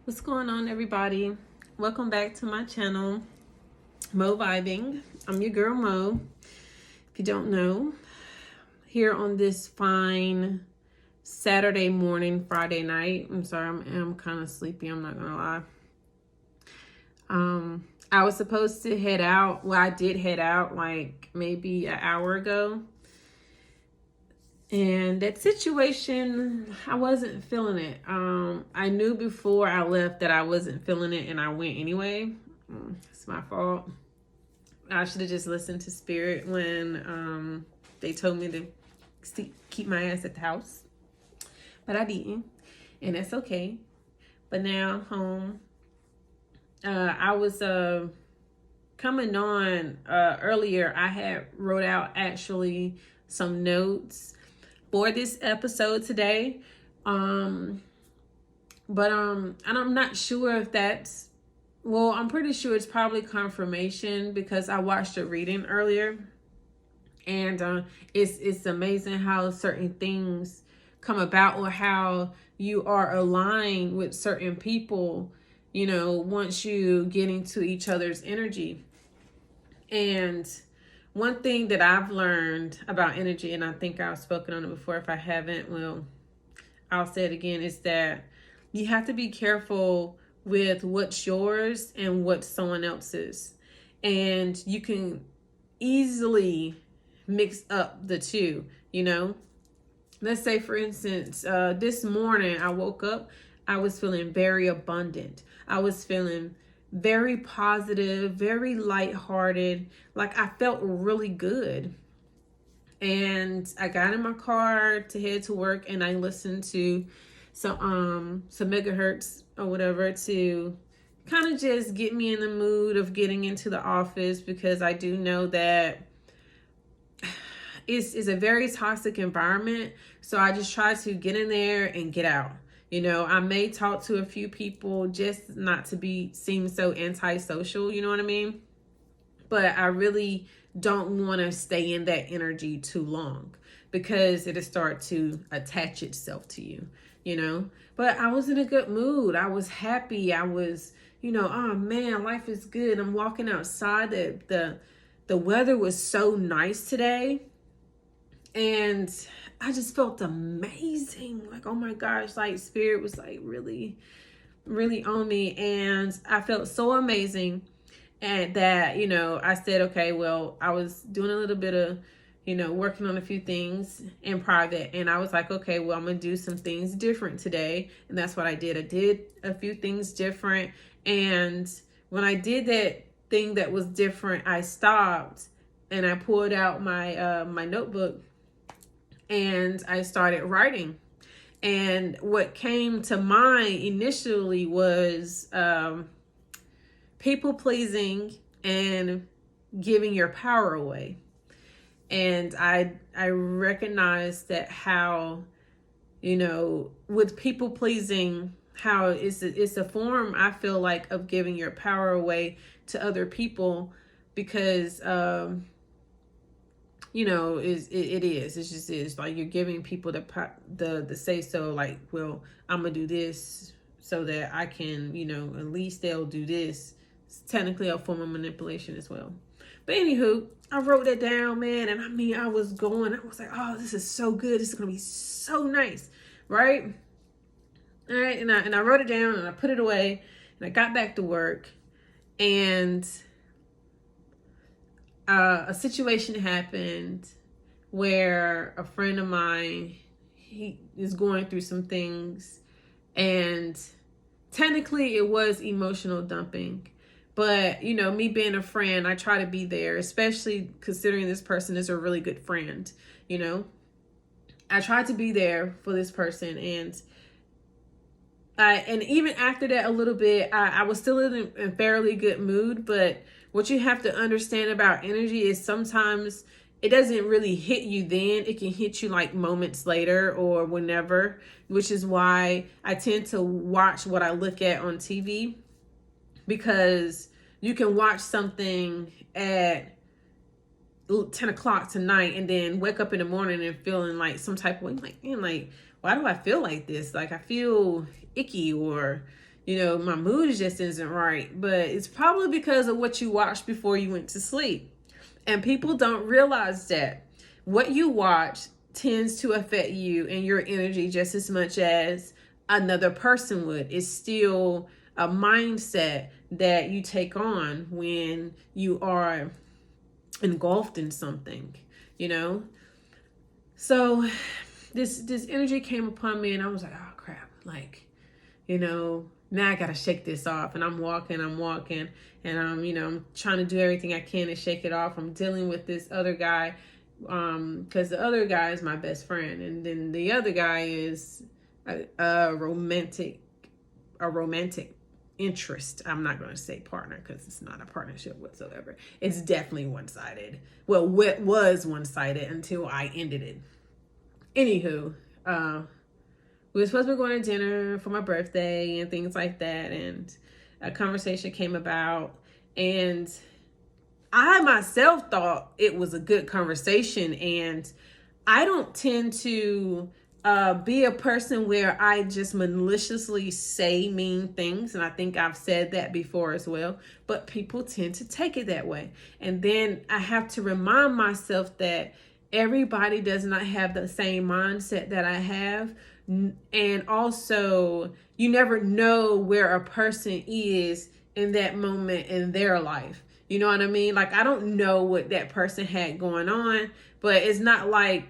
What's going on, everybody? Welcome back to my channel, Mo Vibing. I'm your girl Mo. If you don't know, here on this fine Saturday morning, Friday night. I'm sorry, I'm kind of sleepy. I'm not gonna lie. I was supposed to head out. Well, I did head out like maybe an hour ago. And that situation, I wasn't feeling it. I knew before I left that I wasn't feeling it, and I went anyway. It's my fault. I should have just listened to Spirit when they told me to keep my ass at the house, but I didn't, and that's okay. But now I'm home. I was coming on earlier. I had wrote out actually some notes for this episode today. And I'm not sure if that's, well, I'm pretty sure it's probably confirmation because I watched a reading earlier, and it's amazing how certain things come about, or how you are aligned with certain people, once you get into each other's energy. And one thing that I've learned about energy, and I think I've spoken on it before, if I haven't, well, I'll say it again, is that you have to be careful with what's yours and what's someone else's. And you can easily mix up the two, Let's say, for instance, this morning I woke up, I was feeling very abundant. I was feeling very positive, very lighthearted. Like I felt really good. And I got in my car to head to work, and I listened to some megahertz or whatever to kind of just get me in the mood of getting into the office, because I do know that it's a very toxic environment. So I just try to get in there and get out. I may talk to a few people just not to seem so antisocial, you know what I mean? But I really don't want to stay in that energy too long, because it'll start to attach itself to you, But I was in a good mood. I was happy. I was, oh man, life is good. I'm walking outside. The weather was so nice today. And I just felt amazing. Like, oh my gosh, like Spirit was like really, really on me. And I felt so amazing. And that, I said, okay, well, I was doing a little bit of, working on a few things in private. And I was like, okay, well, I'm going to do some things different today. And that's what I did. I did a few things different. And when I did that thing that was different, I stopped and I pulled out my notebook, and I started writing. And what came to mind initially was people pleasing and giving your power away. And I recognized that how, with people pleasing, how it's a form, I feel like, of giving your power away to other people, because it just is like you're giving people the say so, like, well, I'm gonna do this so that I can, at least they'll do this. It's technically a form of manipulation as well. But anywho, I wrote that down, man, and I was like, oh, this is so good. This is gonna be so nice, right? All right, and I wrote it down and I put it away, and I got back to work, and a situation happened where a friend of mine, he is going through some things, and technically it was emotional dumping. But, me being a friend, I try to be there, especially considering this person is a really good friend, I tried to be there for this person, and even after that a little bit, I was still in a fairly good mood. But what you have to understand about energy is sometimes it doesn't really hit you then. It can hit you like moments later or whenever, which is why I tend to watch what I look at on TV, because you can watch something at 10 o'clock tonight and then wake up in the morning and feeling like some type of way, like, man, like, why do I feel like this? Like, I feel icky, or, My mood just isn't right. But it's probably because of what you watched before you went to sleep. And people don't realize that what you watch tends to affect you and your energy just as much as another person would. It's still a mindset that you take on when you are engulfed in something, So this energy came upon me and I was like, oh crap, now I gotta shake this off. And I'm walking and I'm trying to do everything I can to shake it off. I'm dealing with this other guy, because the other guy is my best friend, and then the other guy is a romantic interest. I'm not going to say partner because it's not a partnership whatsoever. It's definitely one-sided. Well, what was one-sided until I ended it. Anywho, we were supposed to be going to dinner for my birthday and things like that, and a conversation came about, and I myself thought it was a good conversation, and I don't tend to be a person where I just maliciously say mean things, and I think I've said that before as well, but people tend to take it that way. And then I have to remind myself that everybody does not have the same mindset that I have, and also you never know where a person is in that moment in their life. You know what I mean? Like, I don't know what that person had going on, but it's not like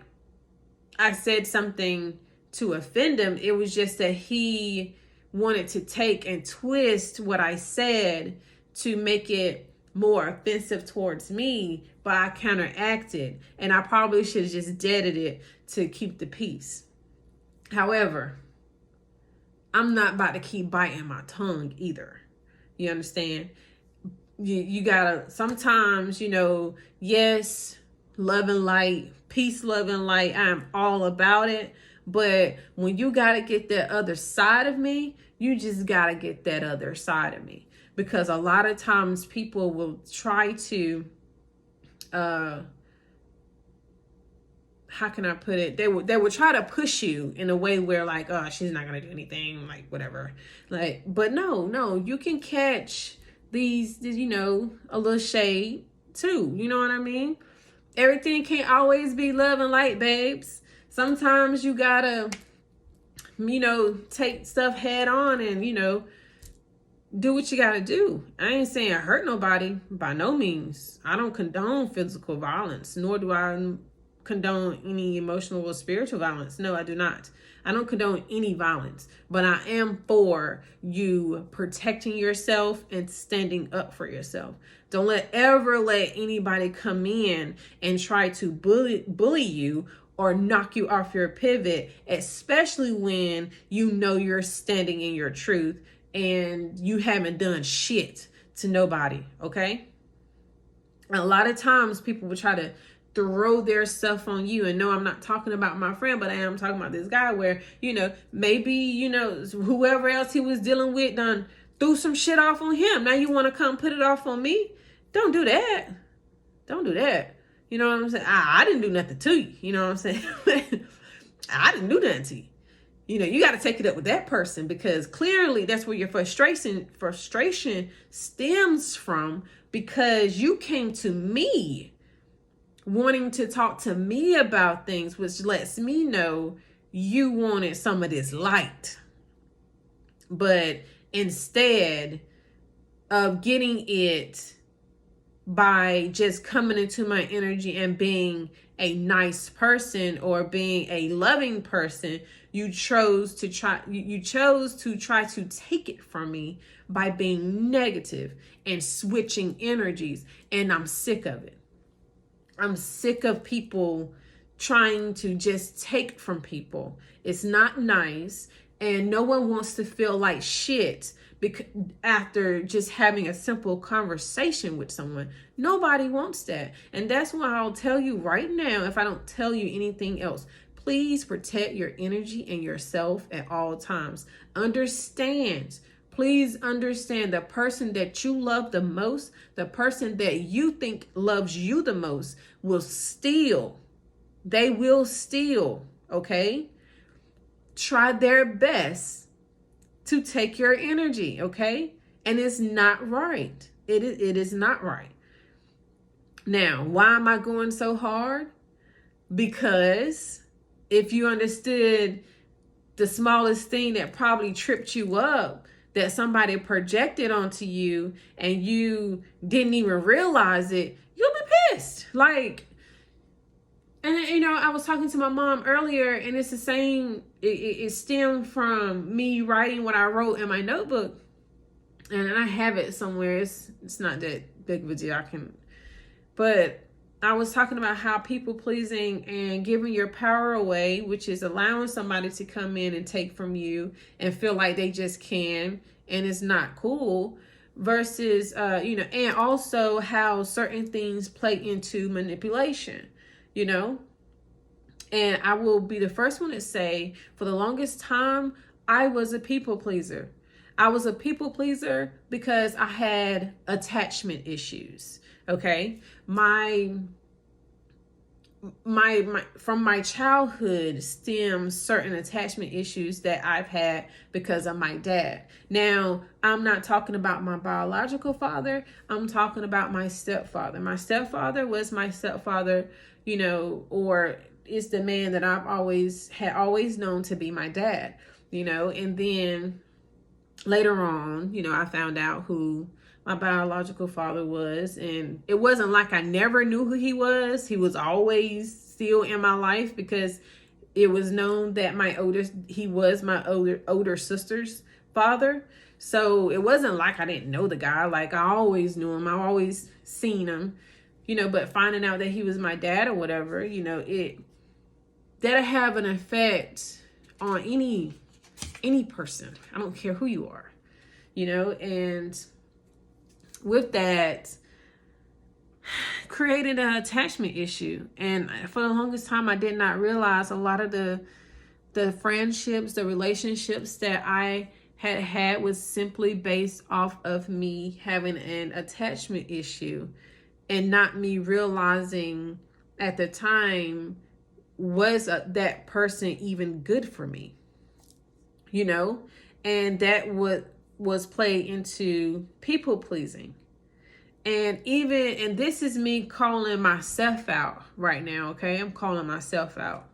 I said something to offend him. It was just that he wanted to take and twist what I said to make it more offensive towards me, but I counteracted, and I probably should have just deaded it to keep the peace. However, I'm not about to keep biting my tongue either. You understand? You gotta sometimes, yes, love and light, peace, love and light. I'm all about it. But when you gotta get that other side of me, you just gotta get that other side of me. Because a lot of times people will try to, how can I put it? They would try to push you in a way where like, oh, she's not gonna do anything, like whatever. But no, you can catch these, a little shade too. You know what I mean? Everything can't always be love and light, babes. Sometimes you gotta, take stuff head on and, do what you gotta do. I ain't saying hurt nobody, by no means. I don't condone physical violence, nor do I condone any emotional or spiritual violence. No, I do not. I don't condone any violence, but I am for you protecting yourself and standing up for yourself. Don't ever let anybody come in and try to bully you or knock you off your pivot, especially when you know you're standing in your truth and you haven't done shit to nobody, okay? And a lot of times people will try to throw their stuff on you. And no, I'm not talking about my friend, but I am talking about this guy where, maybe, whoever else he was dealing with done threw some shit off on him. Now you want to come put it off on me? Don't do that. Don't do that. You know what I'm saying? I didn't do nothing to you. You know what I'm saying? I didn't do nothing to you. You got to take it up with that person, because clearly that's where your frustration stems from, because you came to me wanting to talk to me about things, which lets me know you wanted some of this light. But instead of getting it by just coming into my energy and being a nice person or being a loving person, you chose to try to take it from me by being negative and switching energies. And I'm sick of it. I'm sick of people trying to just take from people. It's not nice, and no one wants to feel like shit after just having a simple conversation with someone. Nobody wants that. And that's why I'll tell you right now, if I don't tell you anything else, please protect your energy and yourself at all times. Please understand, the person that you love the most, the person that you think loves you the most, will steal. They will steal, okay? Try their best to take your energy, okay? And it's not right. It is not right. Now, why am I going so hard? Because if you understood the smallest thing that probably tripped you up, that somebody projected onto you and you didn't even realize it, you'll be pissed. Like, and I was talking to my mom earlier, and it's the same. It stemmed from me writing what I wrote in my notebook, and I have it somewhere. It's not that big of a deal. But I was talking about how people pleasing and giving your power away, which is allowing somebody to come in and take from you and feel like they just can, and it's not cool, versus, and also how certain things play into manipulation, and I will be the first one to say, for the longest time, I was a people pleaser. I was a people pleaser because I had attachment issues. Okay. My from my childhood stems certain attachment issues that I've had because of my dad. Now, I'm not talking about my biological father. I'm talking about my stepfather. My stepfather was my stepfather, or is the man that I've always known to be my dad, and then later on, I found out who my biological father was, and it wasn't like I never knew who he was. He was always still in my life because it was known that he was my older sister's father. So it wasn't like I didn't know the guy. Like, I always knew him. I always seen him, but finding out that he was my dad or whatever, that'll have an effect on any person. I don't care who you are, and with that, created an attachment issue. And for the longest time, I did not realize a lot of the friendships, the relationships that I had was simply based off of me having an attachment issue, and not me realizing at the time, was that person even good for me, and that was played into people pleasing. And this is me calling myself out right now, okay? I'm calling myself out.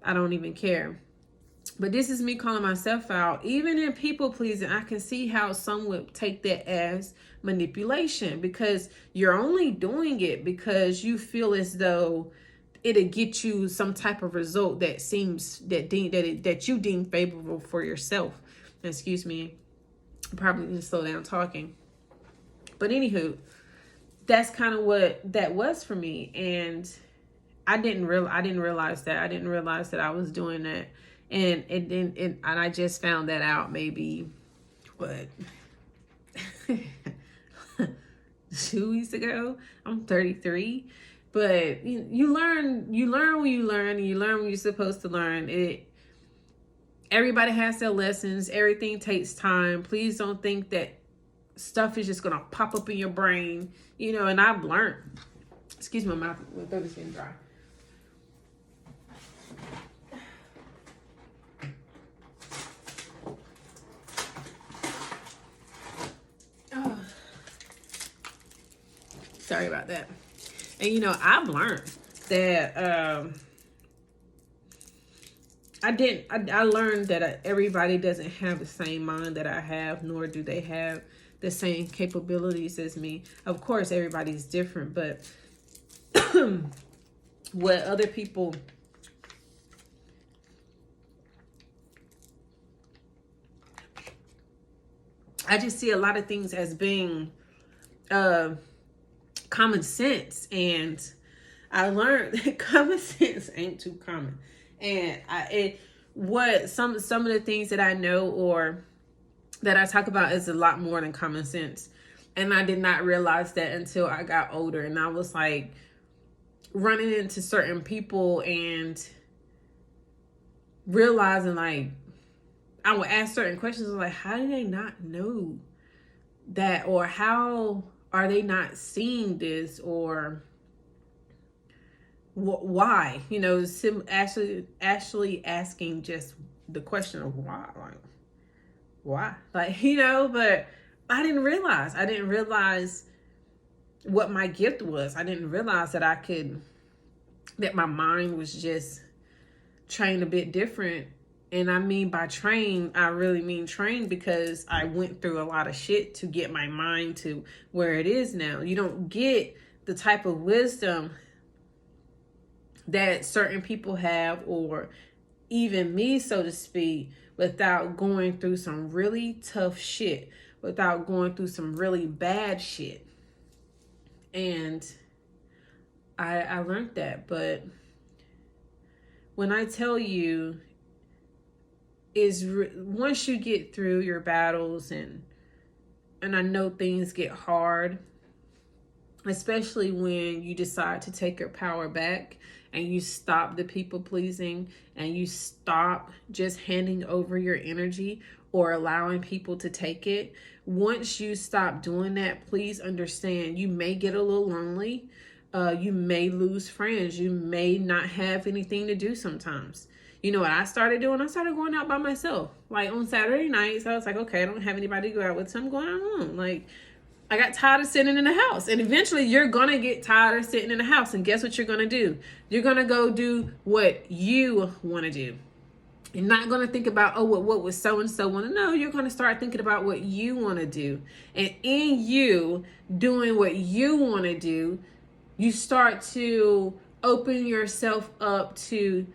I don't even care. But this is me calling myself out. Even in people pleasing, I can see how some would take that as manipulation, because you're only doing it because you feel as though it'll get you some type of result that seems that you deem favorable for yourself. Excuse me. I probably need to slow down talking. But anywho, that's kind of what that was for me, and I didn't realize that. I didn't realize that I was doing that, and I just found that out maybe 2 weeks ago. I'm 33, but you learn when you learn, and you learn when you're supposed to learn. Everybody has their lessons. Everything takes time. Please don't think that stuff is just gonna pop up in your brain, and I've learned. Excuse my mouth, my throat is getting dry. Oh. Sorry about that. And I've learned that I learned that everybody doesn't have the same mind that I have, nor do they have the same capabilities as me. Of course, everybody's different, but what other people I just see a lot of things as being common sense, and I learned that common sense ain't too common. And some of the things that I know or that I talk about is a lot more than common sense. And I did not realize that until I got older, and I was like running into certain people and realizing, like, I would ask certain questions like, how do they not know that? Or how are they not seeing this? Or why? Actually asking just the question of why. Like, why? Like, you know, but I didn't realize what my gift was. I didn't realize that my mind was just trained a bit different. And I mean, by trained, I really mean trained, because I went through a lot of shit to get my mind to where it is now. You don't get the type of wisdom that certain people have, or even me, so to speak, without going through some really tough shit, without going through some really bad shit. And I learned that. But when I tell you, once you get through your battles, and I know things get hard, especially when you decide to take your power back and you stop the people pleasing, and you stop just handing over your energy or allowing people to take it. Once you stop doing that, please understand, you may get a little lonely. You may lose friends. You may not have anything to do sometimes. You know what I started doing? I started going out by myself. Like on Saturday nights, I was like, okay, I don't have anybody to go out with, so I'm going out alone. Like, I got tired of sitting in the house. And eventually you're going to get tired of sitting in the house. And guess what you're going to do? You're going to go do what you want to do. You're not going to think about, oh, what was so-and-so want to know. You're going to start thinking about what you want to do. And in you doing what you want to do, you start to open yourself up to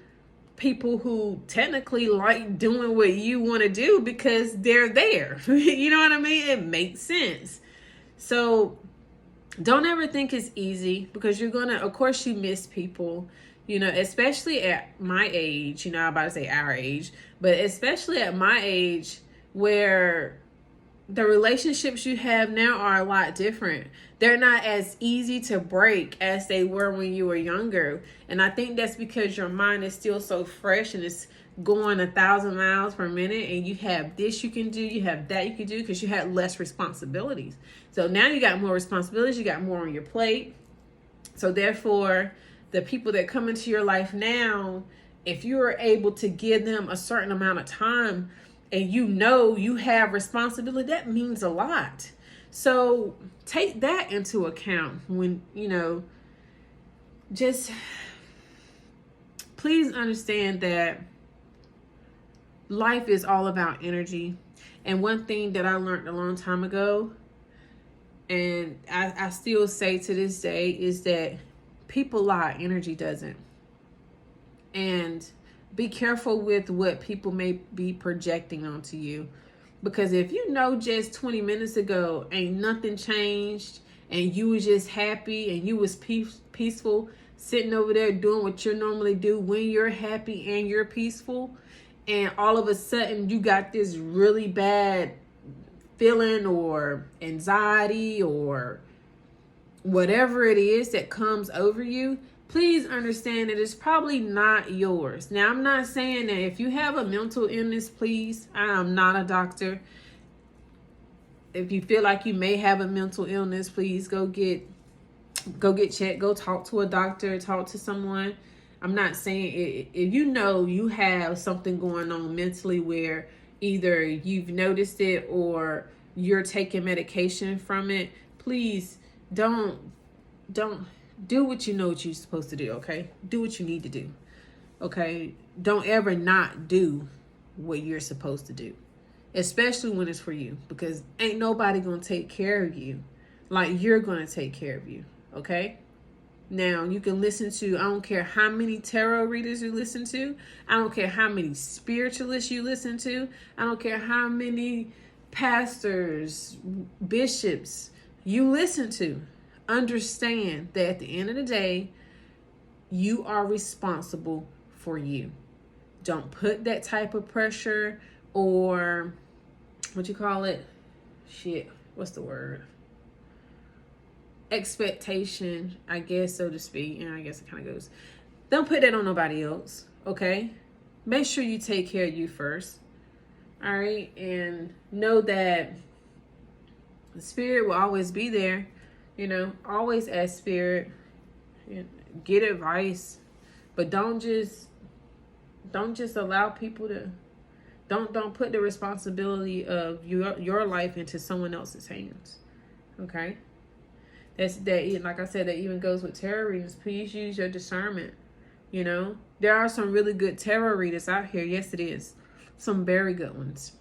people who technically like doing what you want to do because they're there. You know what I mean? It makes sense. So don't ever think it's easy, because you're going to, of course, you miss people, you know, especially at my age. You know, I'm about to say our age, but especially at my age, where the relationships you have now are a lot different. They're not as easy to break as they were when you were younger. And I think that's because your mind is still so fresh and it's going 1,000 miles per minute, and you have this you can do, you have that you can do, because you had less responsibilities. So now you got more responsibilities, you got more on your plate. So therefore, the people that come into your life now, if you are able to give them a certain amount of time, and you know you have responsibility, that means a lot. So take that into account when, you know, just please understand that life is all about energy. And one thing that I learned a long time ago, and I still say to this day, is that people lie, energy doesn't. And be careful with what people may be projecting onto you. Because if you know just 20 minutes ago ain't nothing changed, and you was just happy and you was peaceful, sitting over there doing what you normally do when you're happy and you're peaceful, and all of a sudden you got this really bad feeling or anxiety or whatever it is that comes over you, please understand that it's probably not yours. Now, I'm not saying that if you have a mental illness, please, I am not a doctor. If you feel like you may have a mental illness, please go get checked, go talk to a doctor, talk to someone. I'm not saying it, if you know you have something going on mentally where either you've noticed it or you're taking medication from it, please don't do what you know what you're supposed to do, okay? Do what you need to do, okay? Don't ever not do what you're supposed to do, especially when it's for you, because ain't nobody gonna take care of you like you're gonna take care of you, okay? Now, you can listen to, I don't care how many tarot readers you listen to. I don't care how many spiritualists you listen to. I don't care how many pastors, bishops you listen to. Understand that at the end of the day, you are responsible for you. Don't put that type of pressure or, what you call it? What's the word? Expectation, I guess, so to speak. And I guess it kind of goes. Don't put that on nobody else, okay? Make sure you take care of you first. All right? And know that the spirit will always be there. You know, always ask spirit, get advice, but don't just allow people to Don't put the responsibility of your life into someone else's hands. Okay? That, like I said, that even goes with tarot readings. Please use your discernment. You know, there are some really good tarot readers out here. Yes, it is. Some very good ones.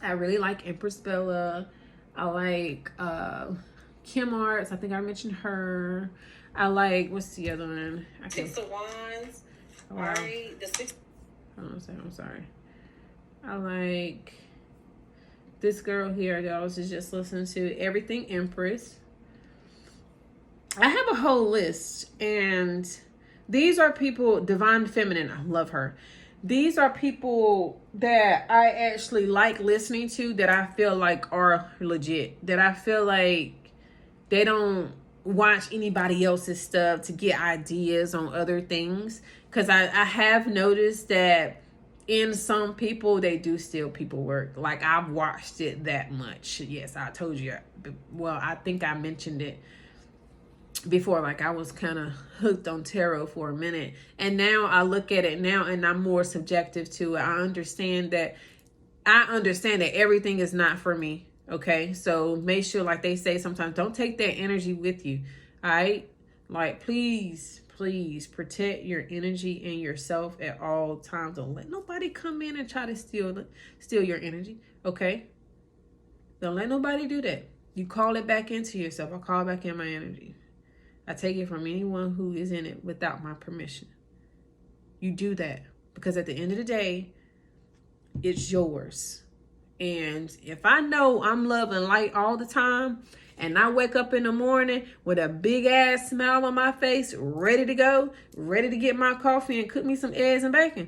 I really like Empress Bella. I like Kim Arts. I think I mentioned her. I like, what's the other one? Six of Wands. Oh, wow. The six. Hold on a second. I'm sorry. I like this girl here that I was just listening to. Everything Empress. I have a whole list, and these are people. Divine Feminine. I love her. These are people that I actually like listening to, that I feel like are legit, that I feel like they don't watch anybody else's stuff to get ideas on other things. Because I have noticed that in some people, they do steal people work. Like, I've watched it that much. Yes, I told you. Well, I think I mentioned it before. Like, I was kind of hooked on tarot for a minute, and now I look at it now and I'm more subjective to it. I understand that everything is not for me. Okay, so make sure, like they say sometimes, don't take that energy with you. All right, like, please protect your energy and yourself at all times. Don't let nobody come in and try to steal your energy. Okay, don't let nobody do that. You call it back into yourself. I call back in my energy. I take it from anyone who is in it without my permission. You do that, because at the end of the day, it's yours. And if I know I'm love and light all the time, and I wake up in the morning with a big ass smile on my face, ready to go, ready to get my coffee and cook me some eggs and bacon,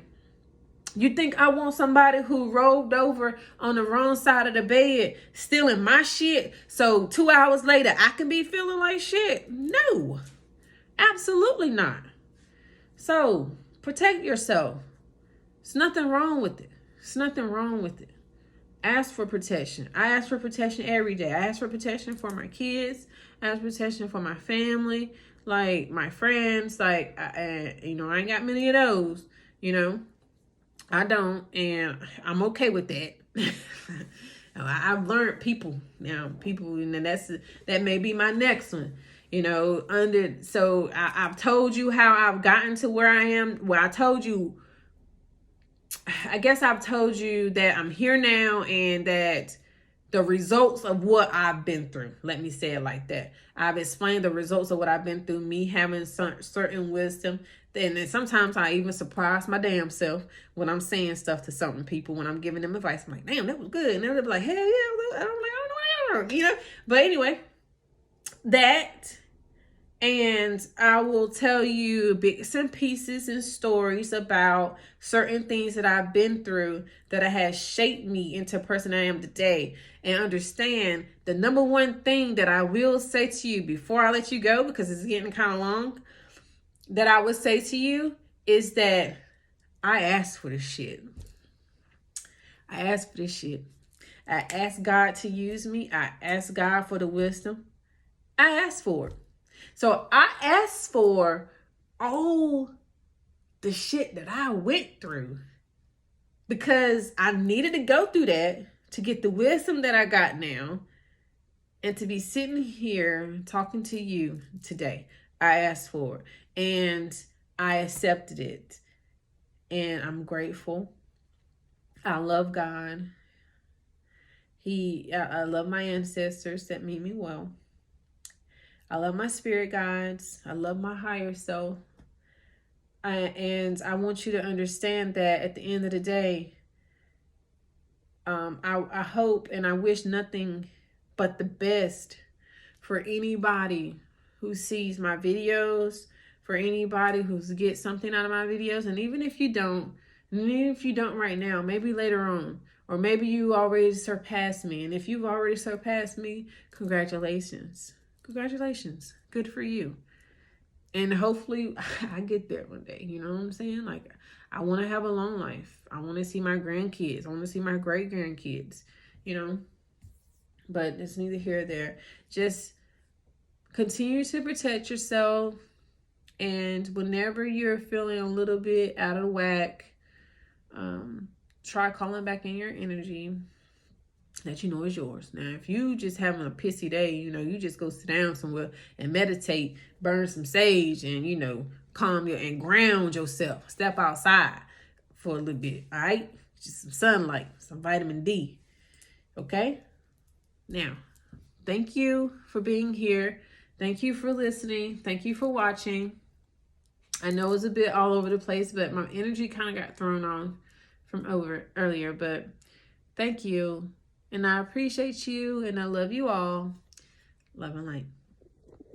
you think I want somebody who rolled over on the wrong side of the bed stealing my shit so 2 hours later I can be feeling like shit? No, absolutely not. So protect yourself. There's nothing wrong with it. There's nothing wrong with it. Ask for protection. I ask for protection every day. I ask for protection for my kids. I ask for protection for my family, like my friends. Like, I ain't got many of those, I don't, and I'm okay with that. I've learned people now, and that may be my next one. So I've told you how I've gotten to where I am. Well, I guess I've told you that I'm here now, and that the results of what I've been through. Let me say it like that. I've explained the results of what I've been through, me having certain wisdom. And then sometimes I even surprise my damn self when I'm saying stuff to certain people, when I'm giving them advice. I'm like, damn, that was good. And they're like, hell yeah. I'm like, I don't know. But anyway, that... And I will tell you bits and pieces and stories about certain things that I've been through that has shaped me into the person I am today. And understand, the number one thing that I will say to you before I let you go, because it's getting kind of long, that I would say to you is that I asked for this shit. I asked for this shit. I asked God to use me. I asked God for the wisdom. I asked for it. So I asked for all the shit that I went through, because I needed to go through that to get the wisdom that I got now, and to be sitting here talking to you today. I asked for it, and I accepted it, and I'm grateful. I love God. I love my ancestors that mean me well. I love my spirit guides. I love my higher self. And I want you to understand that at the end of the day, I hope and I wish nothing but the best for anybody who sees my videos, for anybody who gets something out of my videos. And even if you don't right now, maybe later on, or maybe you already surpassed me. And if you've already surpassed me, congratulations. Congratulations. Good for you. And hopefully I get there one day. You know what I'm saying? Like, I want to have a long life. I want to see my grandkids. I want to see my great grandkids, But it's neither here nor there. Just continue to protect yourself. And whenever you're feeling a little bit out of whack, Try calling back in your energy that you know is yours. Now, if you just having a pissy day, you just go sit down somewhere and meditate, burn some sage, and calm your and ground yourself. Step outside for a little bit, all right? Just some sunlight, some vitamin D, okay? Now, thank you for being here. Thank you for listening. Thank you for watching. I know it's a bit all over the place, but my energy kind of got thrown on from earlier, but thank you. And I appreciate you, and I love you all. Love and light.